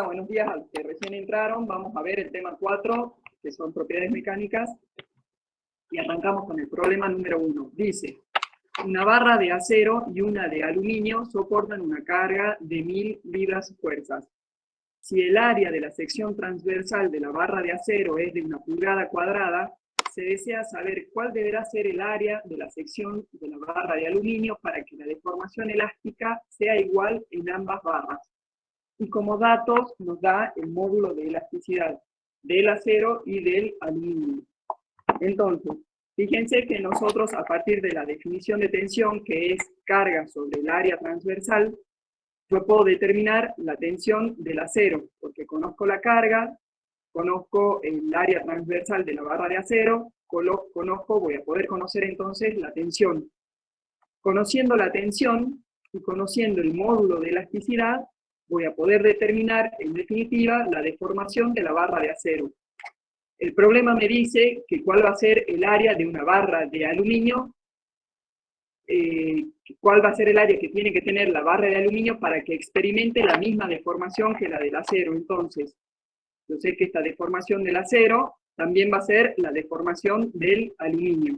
Hola, buenos días a los que recién entraron. Vamos a ver el tema 4, que son propiedades mecánicas. Y arrancamos con el problema número 1. Dice, una barra de acero y una de aluminio soportan una carga de 1000 libras fuerzas. Si el área de la sección transversal de la barra de acero es de 1 pulgada cuadrada, se desea saber cuál deberá ser el área de la sección de la barra de aluminio para que la deformación elástica sea igual en ambas barras. Y como datos nos da el módulo de elasticidad del acero y del aluminio. Entonces, fíjense que nosotros a partir de la definición de tensión, que es carga sobre el área transversal, yo puedo determinar la tensión del acero, porque conozco la carga, conozco el área transversal de la barra de acero, voy a poder conocer entonces la tensión. Conociendo la tensión y conociendo el módulo de elasticidad, voy a poder determinar, en definitiva, la deformación de la barra de acero. El problema me dice que cuál va a ser el área de una barra de aluminio, cuál va a ser el área que tiene que tener la barra de aluminio para que experimente la misma deformación que la del acero. Entonces, yo sé que esta deformación del acero también va a ser la deformación del aluminio.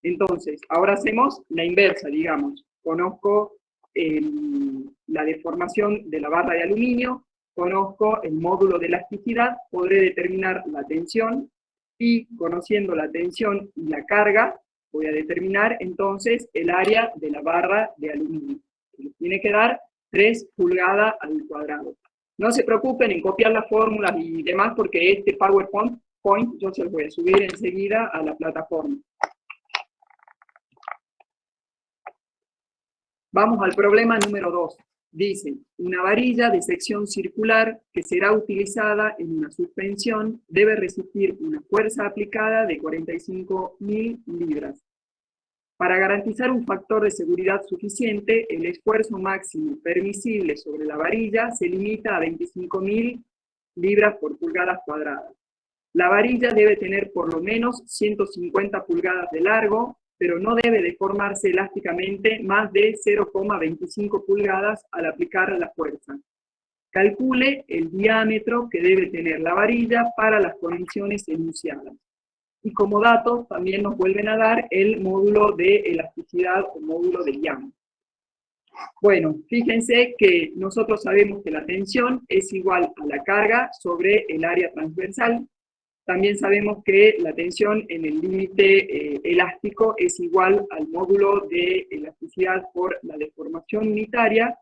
Entonces, ahora hacemos la inversa, digamos. Conozco la deformación de la barra de aluminio, conozco el módulo de elasticidad, podré determinar la tensión y conociendo la tensión y la carga, voy a determinar entonces el área de la barra de aluminio. Tiene que dar 3 pulgadas al cuadrado. No se preocupen en copiar las fórmulas y demás porque este PowerPoint yo se los voy a subir enseguida a la plataforma. Vamos al problema número 2. Dice, una varilla de sección circular que será utilizada en una suspensión debe resistir una fuerza aplicada de 45.000 libras. Para garantizar un factor de seguridad suficiente, el esfuerzo máximo permisible sobre la varilla se limita a 25.000 libras por pulgadas cuadradas. La varilla debe tener por lo menos 150 pulgadas de largo, pero no debe deformarse elásticamente más de 0,25 pulgadas al aplicar la fuerza. Calcule el diámetro que debe tener la varilla para las condiciones enunciadas. Y como datos también nos vuelven a dar el módulo de elasticidad o módulo de Young. Bueno, fíjense que nosotros sabemos que la tensión es igual a la carga sobre el área transversal. También sabemos que la tensión en el límite elástico es igual al módulo de elasticidad por la deformación unitaria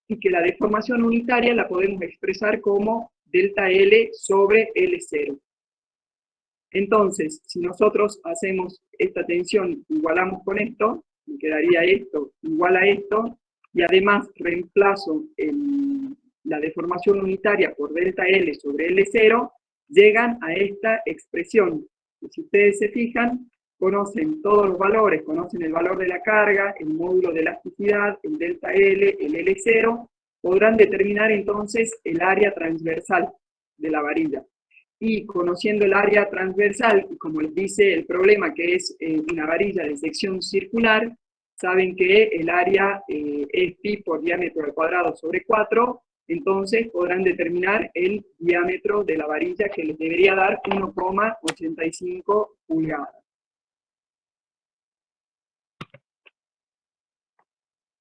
y que la deformación unitaria la podemos expresar como delta L sobre L0. Entonces, si nosotros hacemos esta tensión, igualamos con esto, me quedaría esto igual a esto, y además reemplazo la deformación unitaria por delta L sobre L0, llegan a esta expresión. Y si ustedes se fijan, conocen todos los valores, conocen el valor de la carga, el módulo de elasticidad, el delta L, el L0, podrán determinar entonces el área transversal de la varilla. Y conociendo el área transversal, y como les dice el problema que es una varilla de sección circular, saben que el área es pi por diámetro al cuadrado sobre 4, entonces podrán determinar el diámetro de la varilla que les debería dar 1,85 pulgadas.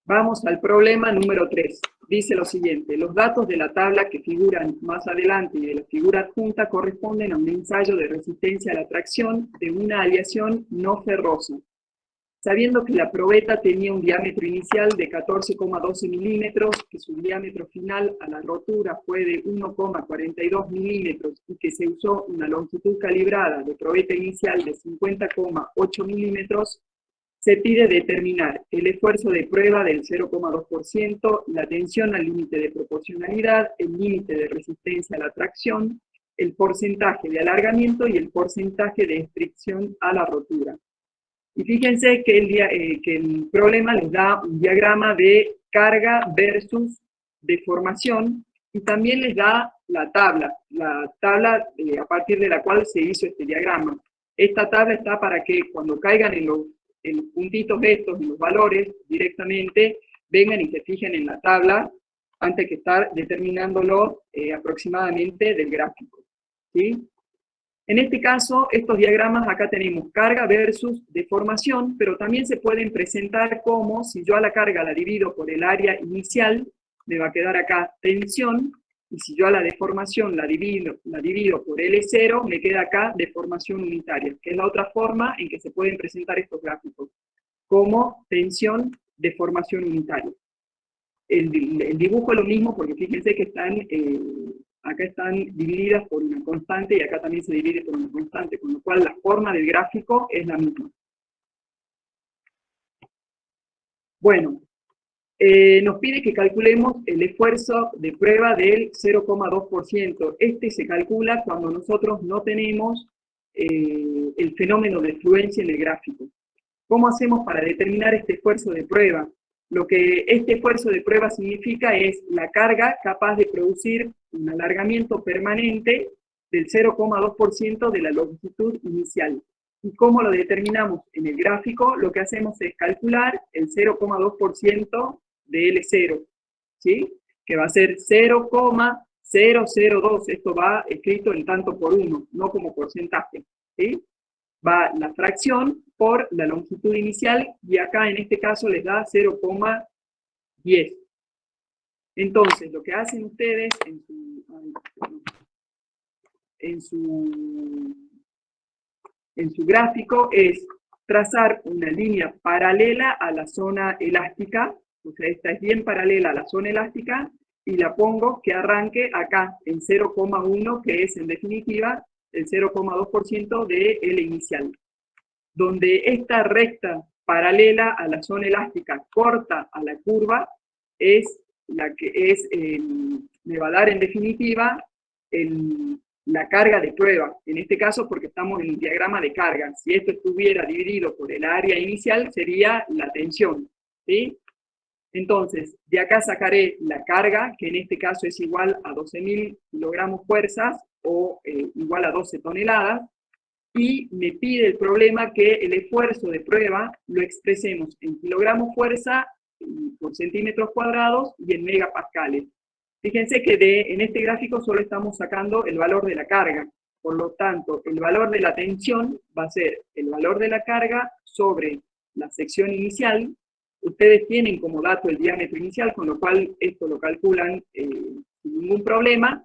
Vamos al problema número 3. Dice lo siguiente, los datos de la tabla que figuran más adelante y de la figura adjunta corresponden a un ensayo de resistencia a la tracción de una aleación no ferrosa. Sabiendo que la probeta tenía un diámetro inicial de 14,12 milímetros, que su diámetro final a la rotura fue de 1,42 milímetros y que se usó una longitud calibrada de probeta inicial de 50,8 milímetros, se pide determinar el esfuerzo de prueba del 0,2%, la tensión al límite de proporcionalidad, el límite de resistencia a la tracción, el porcentaje de alargamiento y el porcentaje de fricción a la rotura. Y fíjense que el problema les da un diagrama de carga versus deformación y también les da la tabla a partir de la cual se hizo este diagrama. Esta tabla está para que cuando caigan en los puntitos estos, en los valores, directamente vengan y se fijen en la tabla antes que estar determinándolo aproximadamente del gráfico, ¿sí? En este caso, estos diagramas, acá tenemos carga versus deformación, pero también se pueden presentar como, si yo a la carga la divido por el área inicial, me va a quedar acá tensión, y si yo a la deformación la divido por L0, me queda acá deformación unitaria, que es la otra forma en que se pueden presentar estos gráficos, como tensión, deformación unitaria. El dibujo es lo mismo porque fíjense que acá están divididas por una constante y acá también se divide por una constante, con lo cual la forma del gráfico es la misma. Bueno, nos pide que calculemos el esfuerzo de prueba del 0,2%. Este se calcula cuando nosotros no tenemos el fenómeno de fluencia en el gráfico. ¿Cómo hacemos para determinar este esfuerzo de prueba? Lo que este esfuerzo de prueba significa es la carga capaz de producir un alargamiento permanente del 0,2% de la longitud inicial. ¿Y cómo lo determinamos en el gráfico? Lo que hacemos es calcular el 0,2% de L0, ¿sí? Que va a ser 0,002. Esto va escrito en tanto por uno, no como porcentaje, ¿sí? Va la fracción por la longitud inicial y acá en este caso les da 0,10. Entonces, lo que hacen ustedes en su gráfico es trazar una línea paralela a la zona elástica, o sea, esta es bien paralela a la zona elástica, y la pongo que arranque acá en 0,1, que es en definitiva el 0,2% de L inicial. Donde esta recta paralela a la zona elástica corta a la curva es la que me va a dar en definitiva la carga de prueba, en este caso porque estamos en un diagrama de carga. Si esto estuviera dividido por el área inicial, sería la tensión, ¿sí? Entonces, de acá sacaré la carga, que en este caso es igual a 12.000 kilogramos fuerzas, o igual a 12 toneladas, y me pide el problema que el esfuerzo de prueba lo expresemos en kilogramos fuerza por centímetros cuadrados y en megapascales. Fíjense que en este gráfico solo estamos sacando el valor de la carga, por lo tanto, el valor de la tensión va a ser el valor de la carga sobre la sección inicial. Ustedes tienen como dato el diámetro inicial, con lo cual esto lo calculan sin ningún problema,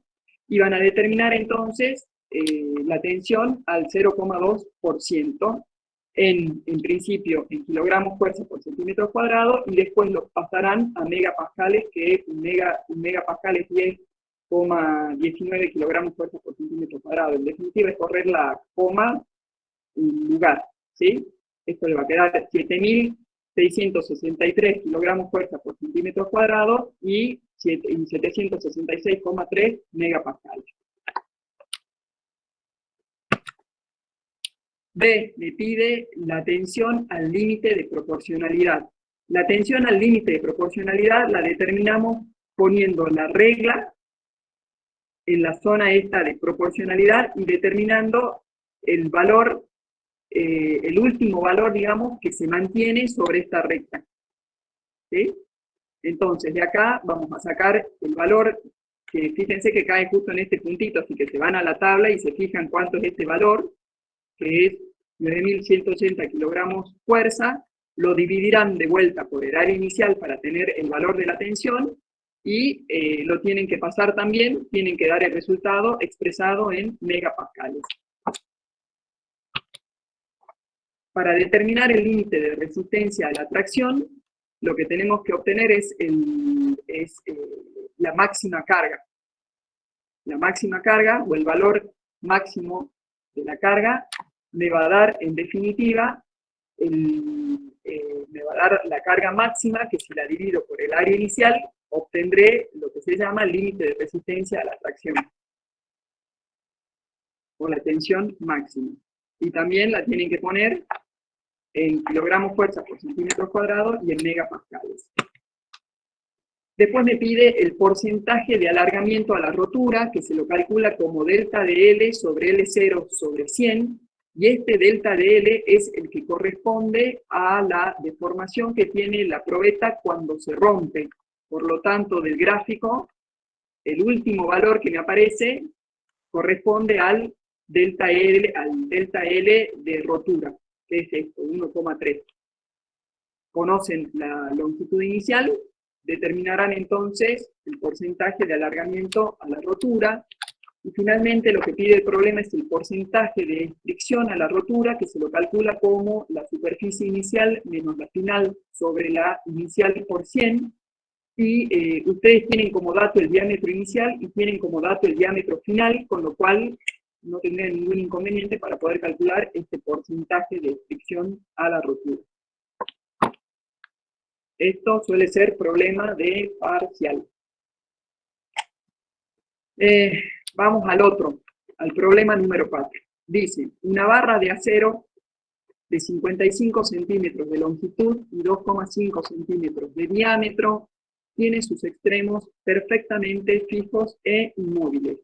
y van a determinar entonces la tensión al 0,2%, en principio en kilogramos fuerza por centímetro cuadrado, y después los pasarán a megapascales, que un megapascal es 10,19 kilogramos fuerza por centímetro cuadrado. En definitiva es correr la coma en lugar, ¿sí? Esto le va a quedar 7.663 kilogramos fuerza por centímetro cuadrado y 766,3 megapascales. B, me pide la tensión al límite de proporcionalidad. La tensión al límite de proporcionalidad la determinamos poniendo la regla en la zona esta de proporcionalidad y determinando el valor, el último valor, digamos, que se mantiene sobre esta recta, ¿sí? Entonces, de acá vamos a sacar el valor, que fíjense que cae justo en este puntito, así que se van a la tabla y se fijan cuánto es este valor, que es 9.180 kilogramos fuerza, lo dividirán de vuelta por el área inicial para tener el valor de la tensión, y lo tienen que pasar también, tienen que dar el resultado expresado en megapascales. Para determinar el límite de resistencia a la tracción, lo que tenemos que obtener es la máxima carga. La máxima carga, o el valor máximo de la carga, me va a dar, en definitiva, me va a dar la carga máxima, que si la divido por el área inicial, obtendré lo que se llama límite de resistencia a la tracción, o la tensión máxima. Y también la tienen que poner en kilogramos fuerza por centímetros cuadrados y en megapascales. Después me pide el porcentaje de alargamiento a la rotura, que se lo calcula como delta de L sobre L0 sobre 100, y este delta de L es el que corresponde a la deformación que tiene la probeta cuando se rompe. Por lo tanto, del gráfico, el último valor que me aparece corresponde al delta L de rotura, que es esto, 1,3. Conocen la longitud inicial, determinarán entonces el porcentaje de alargamiento a la rotura, y finalmente lo que pide el problema es el porcentaje de fricción a la rotura, que se lo calcula como la superficie inicial menos la final sobre la inicial por 100, y ustedes tienen como dato el diámetro inicial y tienen como dato el diámetro final, con lo cual no tendrían ningún inconveniente para poder calcular este porcentaje de fricción a la rotura. Esto suele ser problema de parcial. Vamos al otro, al problema número 4. Dice, una barra de acero de 55 centímetros de longitud y 2,5 centímetros de diámetro tiene sus extremos perfectamente fijos e inmóviles.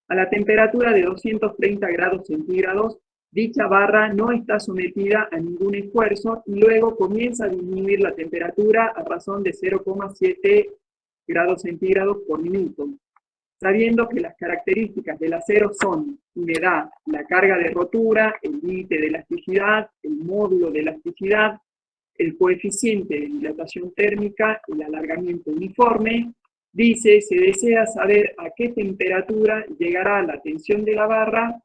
A la temperatura de 230 grados centígrados, dicha barra no está sometida a ningún esfuerzo y luego comienza a disminuir la temperatura a razón de 0,7 grados centígrados por minuto. Sabiendo que las características del acero son humedad, la carga de rotura, el límite de elasticidad, el módulo de elasticidad, el coeficiente de dilatación térmica, el alargamiento uniforme, dice, se desea saber a qué temperatura llegará la tensión de la barra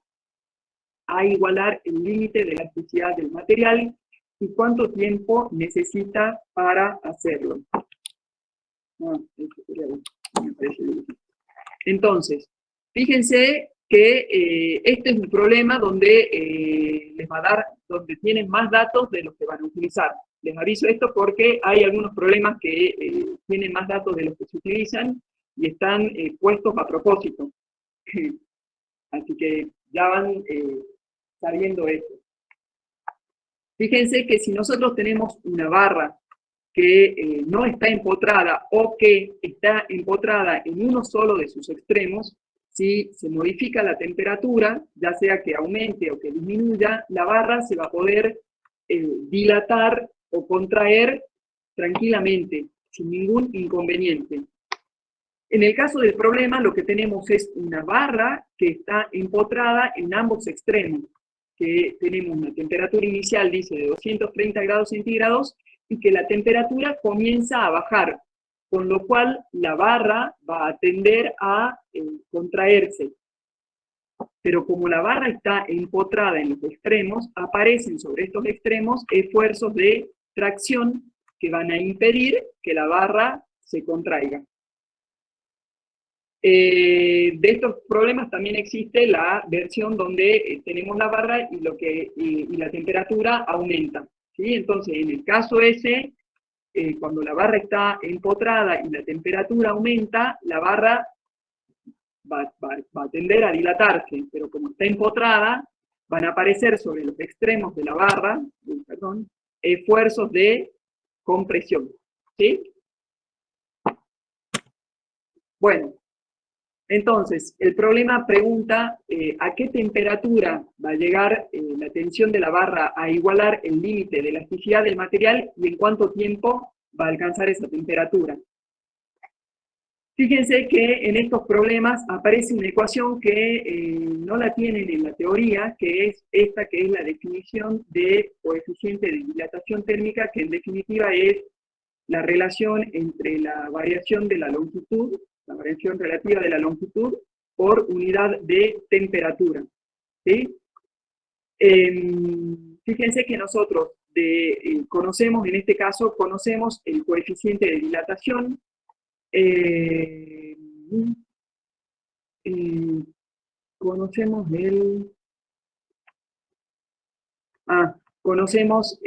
a igualar el límite de elasticidad del material y cuánto tiempo necesita para hacerlo. Entonces, fíjense que este es un problema donde les va a dar, donde tienen más datos de los que van a utilizar. Les aviso esto porque hay algunos problemas que tienen más datos de los que se utilizan y están puestos a propósito. Así que ya van sabiendo esto. Fíjense que si nosotros tenemos una barra que no está empotrada o que está empotrada en uno solo de sus extremos, si se modifica la temperatura, ya sea que aumente o que disminuya, la barra se va a poder dilatar o contraer tranquilamente, sin ningún inconveniente. En el caso del problema, lo que tenemos es una barra que está empotrada en ambos extremos, que tenemos una temperatura inicial, dice, de 230 grados centígrados, y que la temperatura comienza a bajar, con lo cual la barra va a tender a contraerse. Pero como la barra está empotrada en los extremos, aparecen sobre estos extremos esfuerzos de tracción que van a impedir que la barra se contraiga. De estos problemas también existe la versión donde tenemos la barra y la temperatura aumenta, ¿sí? Entonces, en el caso ese, cuando la barra está empotrada y la temperatura aumenta, la barra va a tender a dilatarse, pero como está empotrada, van a aparecer sobre los extremos de la barra, esfuerzos de compresión, ¿sí? Bueno. Entonces, el problema pregunta a qué temperatura va a llegar la tensión de la barra a igualar el límite de elasticidad del material y en cuánto tiempo va a alcanzar esa temperatura. Fíjense que en estos problemas aparece una ecuación que no la tienen en la teoría, que es esta, que es la definición de coeficiente de dilatación térmica, que en definitiva es la relación entre la variación de la longitud, la variación relativa de la longitud, por unidad de temperatura, ¿sí? Fíjense que nosotros conocemos, en este caso, conocemos el coeficiente de dilatación, conocemos conocemos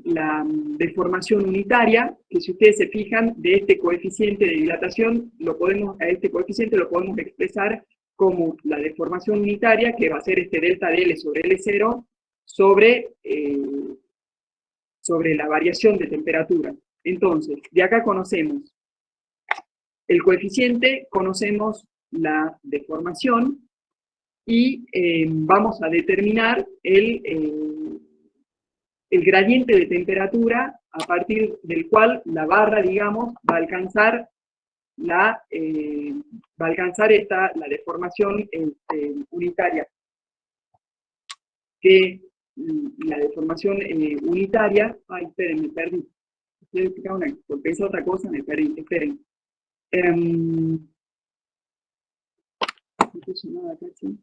la deformación unitaria, que si ustedes se fijan, de este coeficiente de dilatación, a este coeficiente lo podemos expresar como la deformación unitaria, que va a ser este delta de L sobre L0, sobre la variación de temperatura. Entonces, de acá conocemos el coeficiente, conocemos la deformación, y vamos a determinar el gradiente de temperatura a partir del cual la barra, digamos, va a alcanzar la deformación unitaria. Que la deformación unitaria, ay, esperen, me perdí. Porque es otra cosa, me perdí, esperen. No puse nada acá, ¿sí?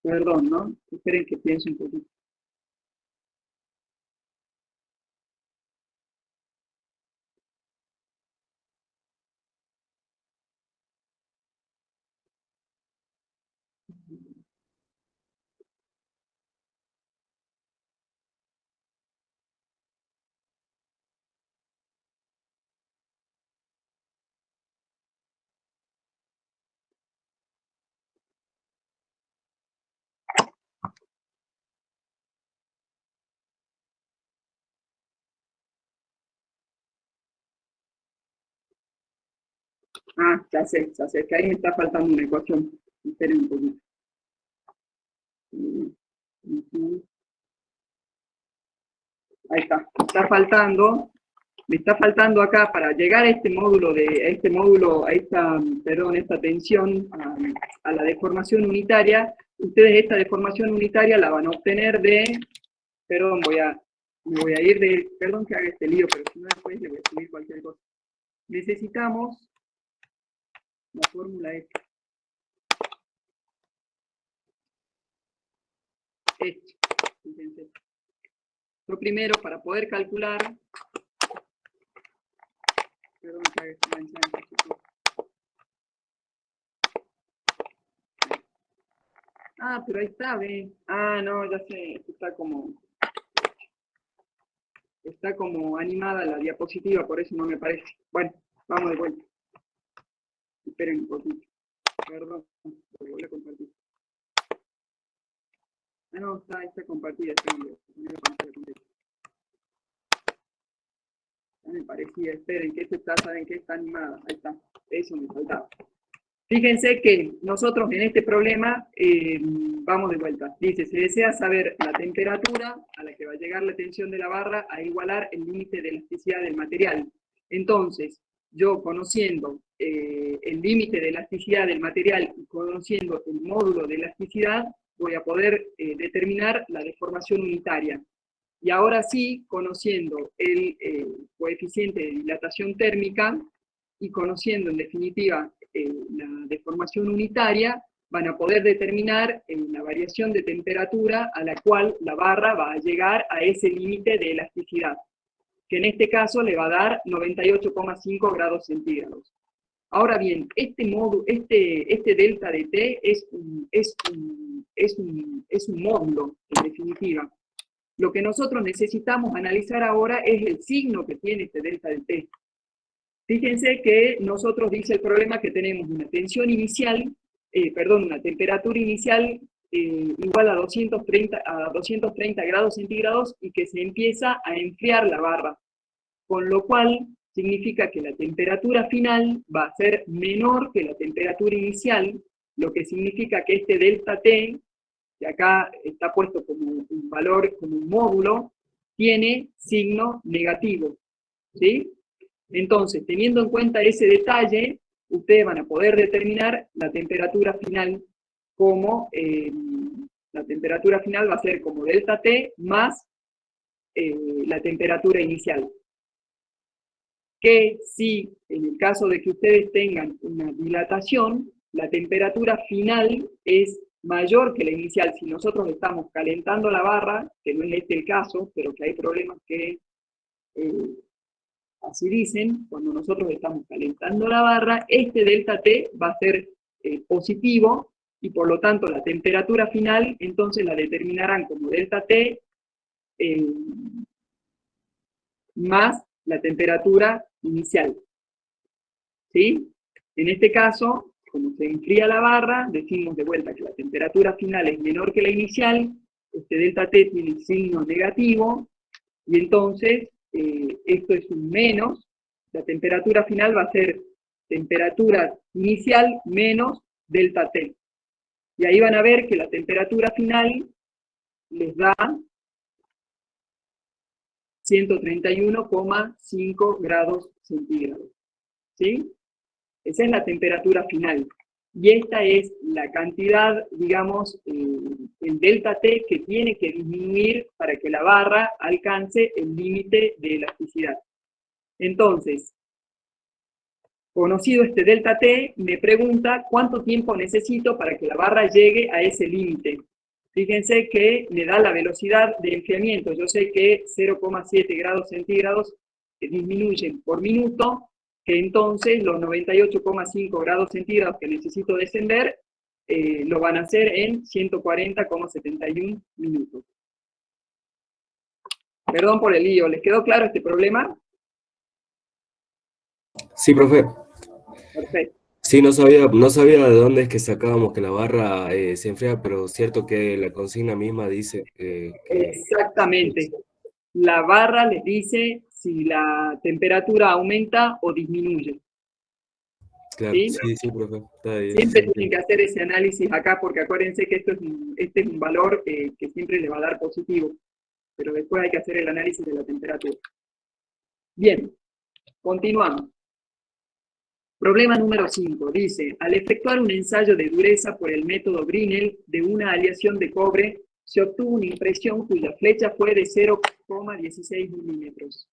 Perdón, ¿no? Esperen que piense un poquito. Ah, ya sé, que ahí me está faltando una ecuación. Esperen un poquito. Ahí está, me está faltando acá para llegar a este módulo, esta tensión, a la deformación unitaria. Ustedes esta deformación unitaria la van a obtener perdón, me voy a ir perdón que haga este lío, pero si no después le voy a escribir cualquier cosa. Necesitamos la fórmula esta. Fíjense. Lo primero, para poder calcular, perdón que haga este mensaje. Ah, pero ahí está, ¿ve? Ah, no, ya sé, está como animada la diapositiva, por eso no me parece. Bueno, vamos de vuelta. Esperen un poquito. Perdón, voy a compartir. Ah, no, está compartida. Ya me parecía, esperen, que saben que está animada. Ahí está, eso me faltaba. Fíjense que nosotros en este problema, vamos de vuelta. Dice, se desea saber la temperatura a la que va a llegar la tensión de la barra a igualar el límite de elasticidad del material. Entonces, yo conociendo el límite de elasticidad del material y conociendo el módulo de elasticidad, voy a poder determinar la deformación unitaria. Y ahora sí, conociendo el coeficiente de dilatación térmica y conociendo en definitiva la deformación unitaria, van a poder determinar la variación de temperatura a la cual la barra va a llegar a ese límite de elasticidad, que en este caso le va a dar 98,5 grados centígrados. Ahora bien, este delta de T es un módulo, en definitiva. Lo que nosotros necesitamos analizar ahora es el signo que tiene este delta de T. Fíjense que nosotros dice el problema que tenemos una tensión inicial, una temperatura inicial igual a 230 grados centígrados y que se empieza a enfriar la barra, con lo cual significa que la temperatura final va a ser menor que la temperatura inicial, lo que significa que este delta T, que acá está puesto como un valor, como un módulo, tiene signo negativo, ¿sí? Entonces, teniendo en cuenta ese detalle, ustedes van a poder determinar la temperatura final como, la temperatura final va a ser como delta T más la temperatura inicial. Que si, en el caso de que ustedes tengan una dilatación, la temperatura final es mayor que la inicial. Si nosotros estamos calentando la barra, que no es este el caso, pero que hay problemas que así dicen, cuando nosotros estamos calentando la barra, este delta T va a ser positivo y por lo tanto la temperatura final entonces la determinarán como delta T más la temperatura inicial. ¿Sí? En este caso, como se enfría la barra, decimos de vuelta que la temperatura final es menor que la inicial, este delta T tiene signo negativo, y entonces esto es un menos, la temperatura final va a ser temperatura inicial menos delta T. Y ahí van a ver que la temperatura final les da 131,5 grados centígrados. ¿Sí? Esa es la temperatura final. Y esta es la cantidad, digamos, el delta T que tiene que disminuir para que la barra alcance el límite de elasticidad. Entonces, conocido este delta T, me pregunta cuánto tiempo necesito para que la barra llegue a ese límite. Fíjense que me da la velocidad de enfriamiento. Yo sé que 0,7 grados centígrados disminuyen por minuto, que entonces los 98,5 grados centígrados que necesito descender lo van a hacer en 140,71 minutos. Perdón por el lío, ¿les quedó claro este problema? Sí, profe. Perfecto. Sí, no sabía de dónde es que sacábamos que la barra se enfría, pero cierto que la consigna misma dice que... Exactamente. La barra les dice si la temperatura aumenta o disminuye. Claro, ¿Sí? sí, profe. Está bien, Siempre sí. tienen que hacer ese análisis acá, porque acuérdense que este es un valor que siempre le va a dar positivo, pero después hay que hacer el análisis de la temperatura. Bien, continuamos. Problema número 5. Dice, al efectuar un ensayo de dureza por el método Brinell de una aleación de cobre, se obtuvo una impresión cuya flecha fue de 0,16 milímetros.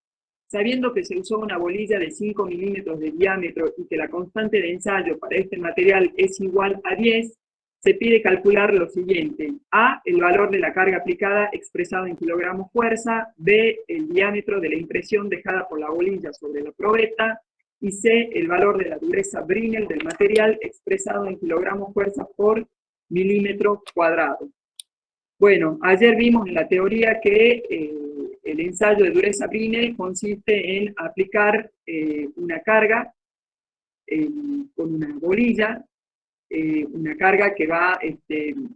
Sabiendo que se usó una bolilla de 5 milímetros de diámetro y que la constante de ensayo para este material es igual a 10, se pide calcular lo siguiente. A, el valor de la carga aplicada expresado en kilogramos fuerza. B, el diámetro de la impresión dejada por la bolilla sobre la probeta. Y C, el valor de la dureza Brinell del material expresado en kilogramos fuerza por milímetro cuadrado. Bueno, ayer vimos en la teoría que el ensayo de dureza Brinell consiste en aplicar una carga con una bolilla, una carga que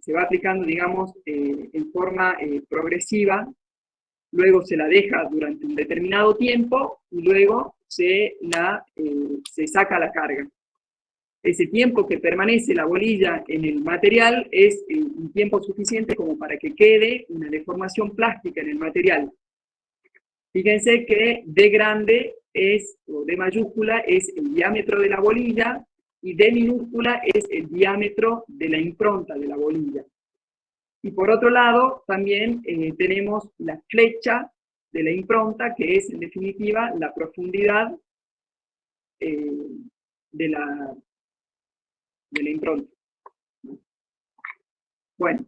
se va aplicando, digamos, en forma progresiva, luego se la deja durante un determinado tiempo y luego se saca la carga. Ese tiempo que permanece la bolilla en el material es un tiempo suficiente como para que quede una deformación plástica en el material. Fíjense que D grande o D mayúscula es el diámetro de la bolilla y D minúscula es el diámetro de la impronta de la bolilla. Y por otro lado, también tenemos la flecha de la impronta, que es en definitiva la profundidad de la impronta. Bueno,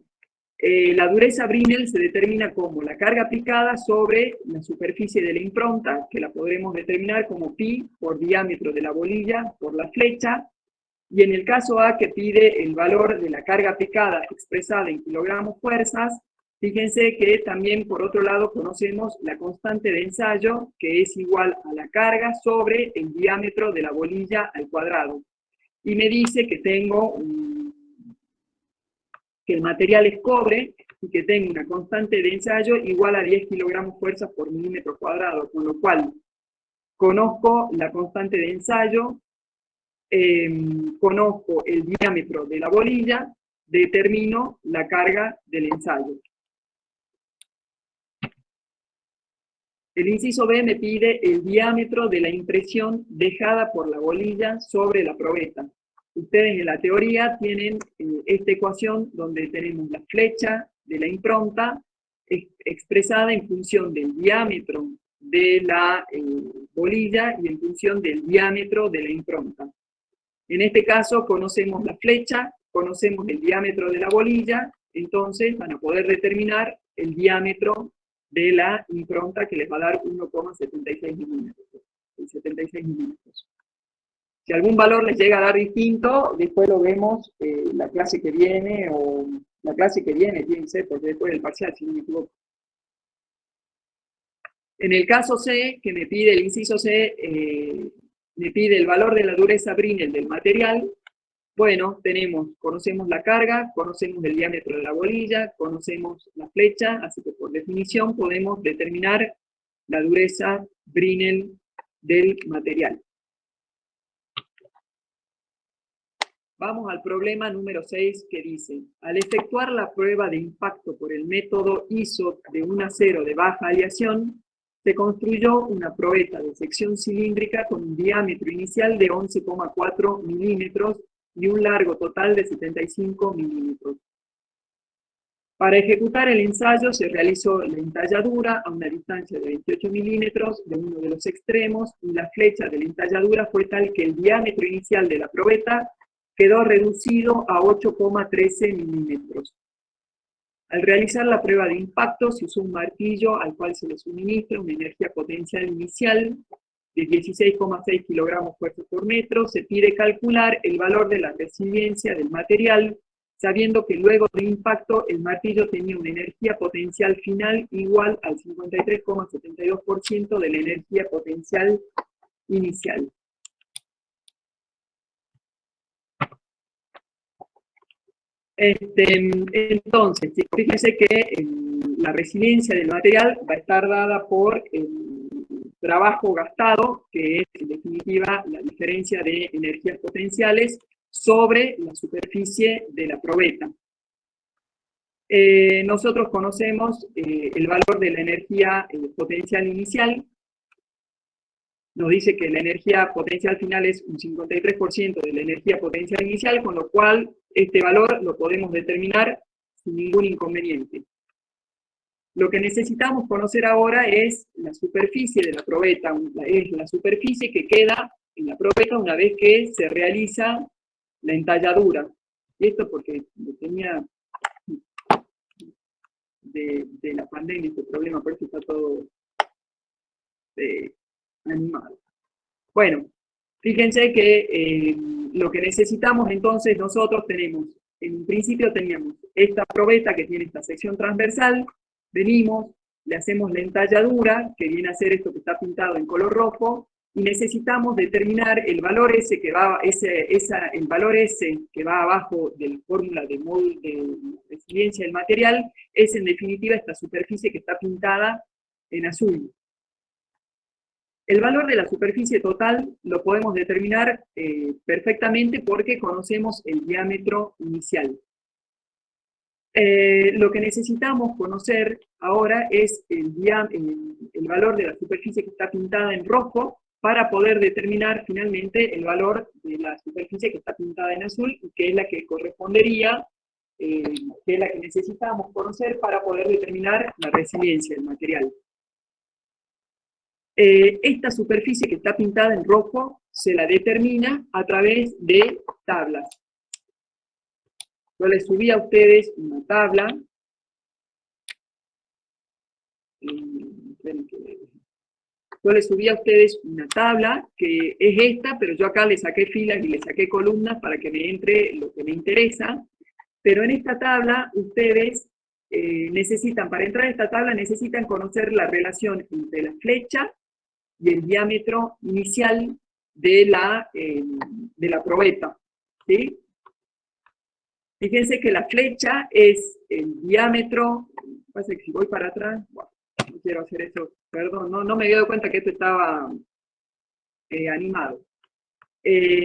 la dureza Brinell se determina como la carga aplicada sobre la superficie de la impronta, que la podremos determinar como pi por diámetro de la bolilla por la flecha, y en el caso A, que pide el valor de la carga aplicada expresada en kilogramos fuerzas, fíjense que también por otro lado conocemos la constante de ensayo, que es igual a la carga sobre el diámetro de la bolilla al cuadrado. Y me dice que que el material es cobre y que tengo una constante de ensayo igual a 10 kilogramos fuerzas por milímetro cuadrado, con lo cual conozco la constante de ensayo, conozco el diámetro de la bolilla, determino la carga del ensayo. El inciso B me pide el diámetro de la impresión dejada por la bolilla sobre la probeta. Ustedes en la teoría tienen esta ecuación donde tenemos la flecha de la impronta expresada en función del diámetro de la bolilla y en función del diámetro de la impronta. En este caso conocemos la flecha, conocemos el diámetro de la bolilla, entonces van a poder determinar el diámetro de la impronta que les va a dar 1,76 milímetros. 76 milímetros. Si algún valor les llega a dar distinto, después lo vemos la clase que viene, o la clase que viene tiene que ser, porque después del parcial, si no me equivoco. En el caso C, que me pide el inciso C, me pide el valor de la dureza Brinell del material. Bueno, conocemos la carga, conocemos el diámetro de la bolilla, conocemos la flecha, así que por definición podemos determinar la dureza Brinell del material. Vamos al problema número 6 que dice, al efectuar la prueba de impacto por el método ISO de un acero de baja aleación, se construyó una probeta de sección cilíndrica con un diámetro inicial de 11,4 milímetros y un largo total de 75 milímetros. Para ejecutar el ensayo se realizó la entalladura a una distancia de 28 milímetros de uno de los extremos y la flecha de la entalladura fue tal que el diámetro inicial de la probeta quedó reducido a 8,13 milímetros. Al realizar la prueba de impacto se usó un martillo al cual se le suministra una energía potencial inicial de 16,6 kilogramos fuerza por metro. Se pide calcular el valor de la resiliencia del material, sabiendo que luego del impacto el martillo tenía una energía potencial final igual al 53,72% de la energía potencial inicial. Entonces, fíjense que la resiliencia del material va a estar dada por el trabajo gastado, que es en definitiva la diferencia de energías potenciales sobre la superficie de la probeta. Nosotros conocemos el valor de la energía potencial inicial. Nos dice que la energía potencial final es un 53% de la energía potencial inicial, con lo cual este valor lo podemos determinar sin ningún inconveniente. Lo que necesitamos conocer ahora es la superficie de la probeta, es la superficie que queda en la probeta una vez que se realiza la entalladura. Y esto porque tenía de la pandemia este problema, por eso está todo animado. Bueno, fíjense que lo que necesitamos entonces nosotros tenemos, en un principio teníamos esta probeta que tiene esta sección transversal, venimos, le hacemos la entalladura, que viene a ser esto que está pintado en color rojo, y necesitamos determinar el valor ese que va, el valor ese que va abajo de la fórmula de resiliencia del material, es en definitiva esta superficie que está pintada en azul. El valor de la superficie total lo podemos determinar perfectamente porque conocemos el diámetro inicial. Lo que necesitamos conocer ahora es el valor de la superficie que está pintada en rojo para poder determinar finalmente el valor de la superficie que está pintada en azul, y que es la que correspondería, que es la que necesitamos conocer para poder determinar la resiliencia del material. Esta superficie que está pintada en rojo se la determina a través de tablas. Yo les subí a ustedes una tabla. Yo les subí a ustedes una tabla que es esta, pero yo acá le saqué filas y le saqué columnas para que me entre lo que me interesa. Pero en esta tabla ustedes necesitan, para entrar a esta tabla, necesitan conocer la relación entre la flecha y el diámetro inicial de la probeta, ¿sí? Fíjense que la flecha es el diámetro, pasa que si voy para atrás, bueno, no quiero hacer eso, perdón, no me había dado cuenta que esto estaba animado.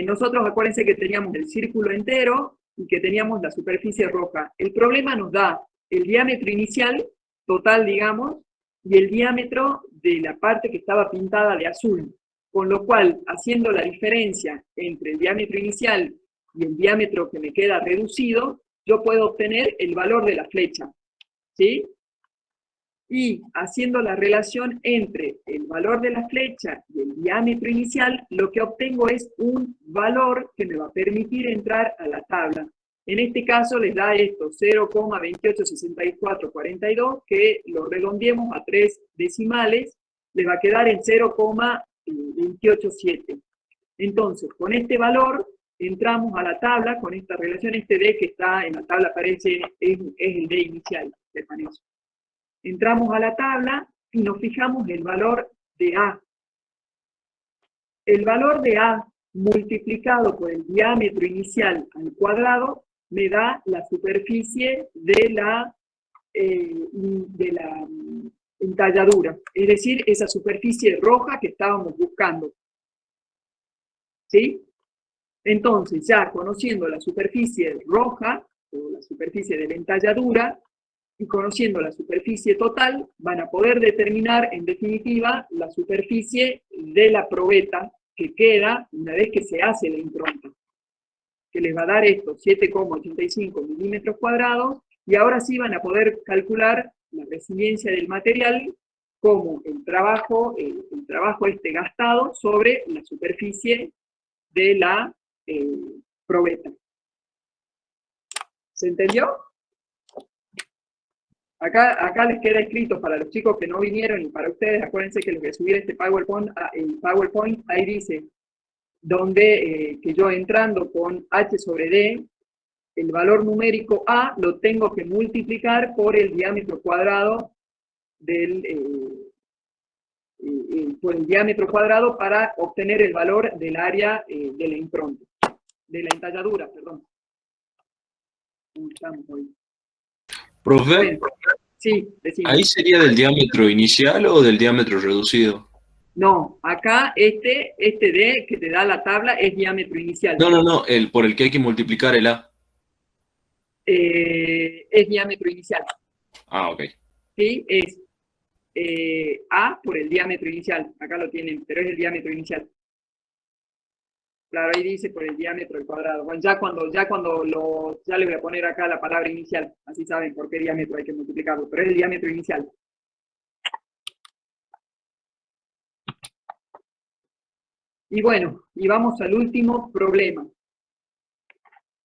Nosotros acuérdense que teníamos el círculo entero y que teníamos la superficie roja. El problema nos da el diámetro inicial, total digamos, y el diámetro de la parte que estaba pintada de azul, con lo cual, haciendo la diferencia entre el diámetro inicial y el diámetro que me queda reducido, yo puedo obtener el valor de la flecha, ¿sí? Y haciendo la relación entre el valor de la flecha y el diámetro inicial, lo que obtengo es un valor que me va a permitir entrar a la tabla. En este caso les da esto, 0,286442, que lo redondeemos a 3 decimales, les va a quedar en 0,287. Entonces, con este valor entramos a la tabla, con esta relación, este D que está en la tabla aparece, es el D inicial, sepan eso. Entramos a la tabla y nos fijamos el valor de A. El valor de A multiplicado por el diámetro inicial al cuadrado me da la superficie de la entalladura, es decir, esa superficie roja que estábamos buscando. ¿Sí? Entonces, ya conociendo la superficie roja, o la superficie de la entalladura, y conociendo la superficie total, van a poder determinar, en definitiva, la superficie de la probeta que queda una vez que se hace la impronta, que les va a dar estos 7,85 milímetros cuadrados, y ahora sí van a poder calcular la resiliencia del material como el trabajo gastado sobre la superficie de la probeta. ¿Se entendió? Acá les queda escrito para los chicos que no vinieron y para ustedes, acuérdense que les voy a subir este PowerPoint, ahí dice donde que yo entrando con H sobre D, el valor numérico A lo tengo que multiplicar por el diámetro cuadrado por el diámetro cuadrado para obtener el valor del área de la impronta, de la entalladura, perdón. ¿Cómo estamos hoy? Profe, Bueno, sí, decime. ¿ahí sería del diámetro inicial o del diámetro reducido? No, acá este D que te da la tabla es diámetro inicial. No, por el que hay que multiplicar el A. Es diámetro inicial. Ah, ok. ¿Sí? Es A por el diámetro inicial. Acá lo tienen, pero es el diámetro inicial. Claro, ahí dice por el diámetro al cuadrado. Bueno, ya le voy a poner acá la palabra inicial. Así saben por qué diámetro hay que multiplicarlo. Pero es el diámetro inicial. Y bueno, y vamos al último problema.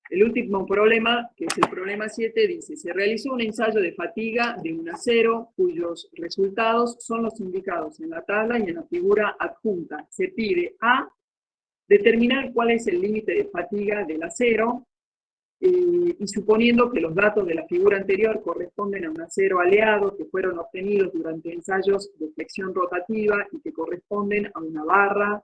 El último problema, que es el problema 7, dice, se realizó un ensayo de fatiga de un acero cuyos resultados son los indicados en la tabla y en la figura adjunta. Se pide a determinar cuál es el límite de fatiga del acero y suponiendo que los datos de la figura anterior corresponden a un acero aleado que fueron obtenidos durante ensayos de flexión rotativa y que corresponden a una barra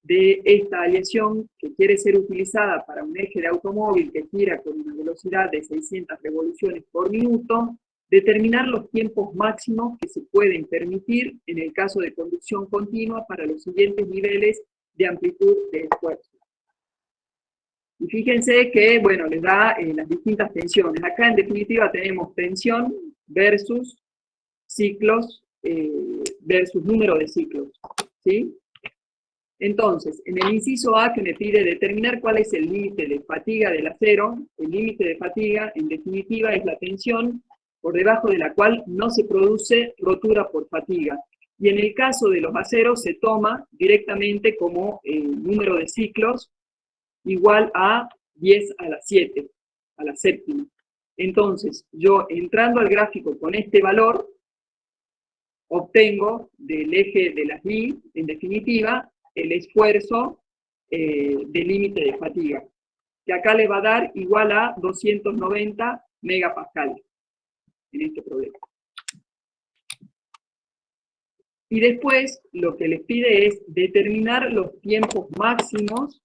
de esta aleación que quiere ser utilizada para un eje de automóvil que gira con una velocidad de 600 revoluciones por minuto, determinar los tiempos máximos que se pueden permitir en el caso de conducción continua para los siguientes niveles de amplitud de esfuerzo. Y fíjense que, bueno, les da las distintas tensiones. Acá en definitiva tenemos tensión versus ciclos, versus número de ciclos, ¿sí? Entonces, en el inciso A que me pide determinar cuál es el límite de fatiga del acero, el límite de fatiga, en definitiva, es la tensión por debajo de la cual no se produce rotura por fatiga. Y en el caso de los aceros se toma directamente como número de ciclos igual a 10 a la 7, a la séptima. Entonces, yo entrando al gráfico con este valor, obtengo del eje de las Y, en definitiva, el esfuerzo de límite de fatiga, que acá le va a dar igual a 290 megapascales en este problema. Y después lo que les pide es determinar los tiempos máximos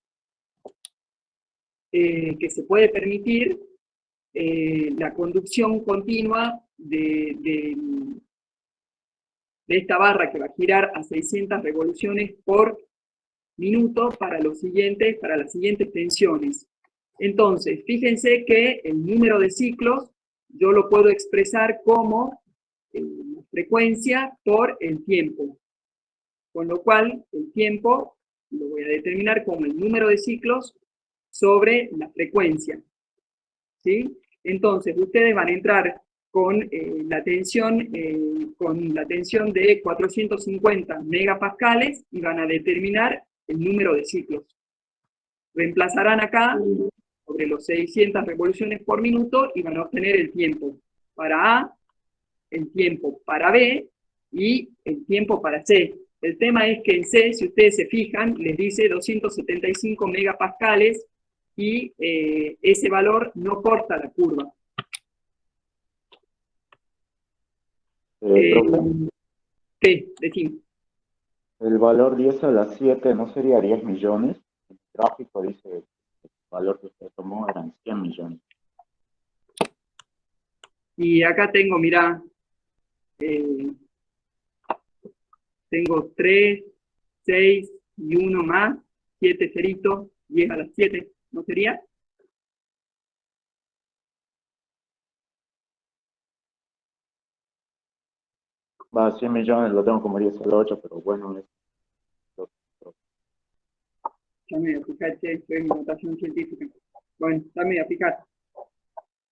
que se puede permitir la conducción continua de esta barra que va a girar a 600 revoluciones por minuto para las siguientes tensiones. Entonces, fíjense que el número de ciclos yo lo puedo expresar como la frecuencia por el tiempo. Con lo cual, el tiempo lo voy a determinar como el número de ciclos sobre la frecuencia. ¿Sí? Entonces, ustedes van a entrar con la tensión de 450 megapascales y van a determinar el número de ciclos. Reemplazarán acá sobre los 600 revoluciones por minuto y van a obtener el tiempo para A, el tiempo para B y el tiempo para C. El tema es que en C, si ustedes se fijan, les dice 275 megapascales y ese valor no corta la curva. ¿Qué? Decimos. El valor 10 a la 7 no sería 10 millones. El gráfico dice que el valor que usted tomó eran 100 millones. Y acá tengo, mirá, tengo 3, 6 y 1 más, 7 ceritos. 10 a la 7, ¿no sería? Va, 100 millones lo tengo como 10 al 8, pero bueno, Ya me voy a fijar, che, estoy en notación científica. Bueno, ya me voy a fijar.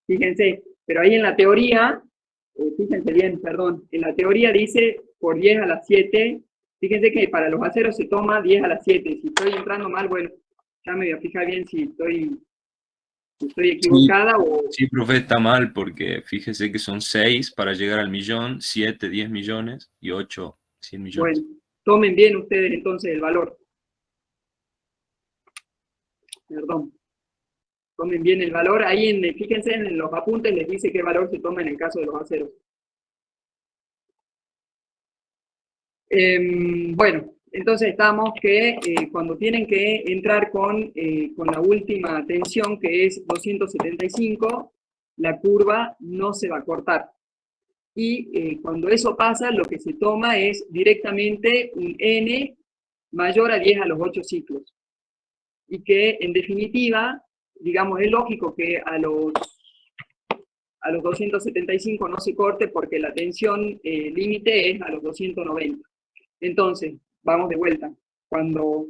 Fíjense, pero ahí en la teoría, fíjense bien, perdón, en la teoría dice por 10 a la 7, fíjense que para los aceros se toma 10 a la 7, si estoy entrando mal, bueno, ya me voy a fijar bien si estoy equivocada o... Sí, profe, está mal porque fíjese que son 6 para llegar al millón, 7, 10 millones y 8, 100 millones. Bueno, tomen bien ustedes entonces el valor. Perdón. Tomen bien el valor. Ahí, fíjense en los apuntes, les dice qué valor se toma en el caso de los aceros. Bueno, entonces estamos que cuando tienen que entrar con la última tensión, que es 275, la curva no se va a cortar. Y cuando eso pasa, lo que se toma es directamente un N mayor a 10 a los 8 ciclos. Y que, en definitiva, digamos, es lógico que a los 275 no se corte porque la tensión límite es a los 290. Entonces, vamos de vuelta. Cuando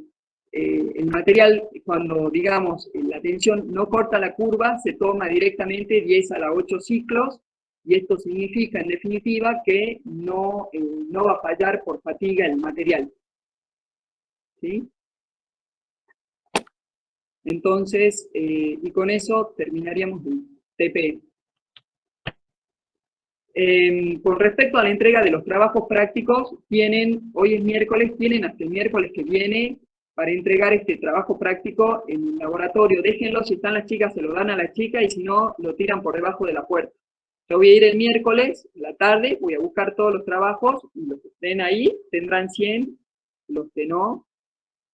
el material, cuando digamos la tensión no corta la curva, se toma directamente 10 a la 8 ciclos, y esto significa en definitiva que no va a fallar por fatiga el material. ¿Sí? Entonces, y con eso terminaríamos el TP. Con respecto a la entrega de los trabajos prácticos, hoy es miércoles, tienen hasta el miércoles que viene para entregar este trabajo práctico en el laboratorio. Déjenlo, si están las chicas se lo dan a la chica, y si no, lo tiran por debajo de la puerta. Yo voy a ir el miércoles, a la tarde, voy a buscar todos los trabajos, y los que estén ahí tendrán 100, los que no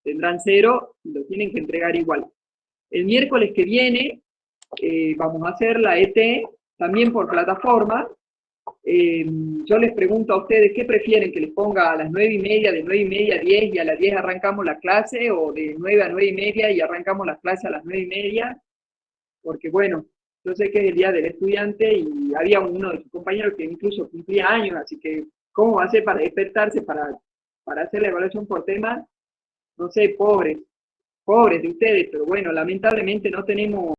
tendrán 0, y lo tienen que entregar igual. El miércoles que viene vamos a hacer la ET, también por plataforma. Yo les pregunto a ustedes, ¿qué prefieren? ¿Que les ponga a las 9:30, de 9:30 a 10 y a las 10 arrancamos la clase? ¿O de 9 a 9:30 y arrancamos la clase a las 9:30? Porque bueno, yo sé que es el día del estudiante y había uno de sus compañeros que incluso cumplía años, así que ¿cómo va a ser para despertarse, para hacer la evaluación por tema? No sé, pobres de ustedes, pero bueno, lamentablemente no tenemos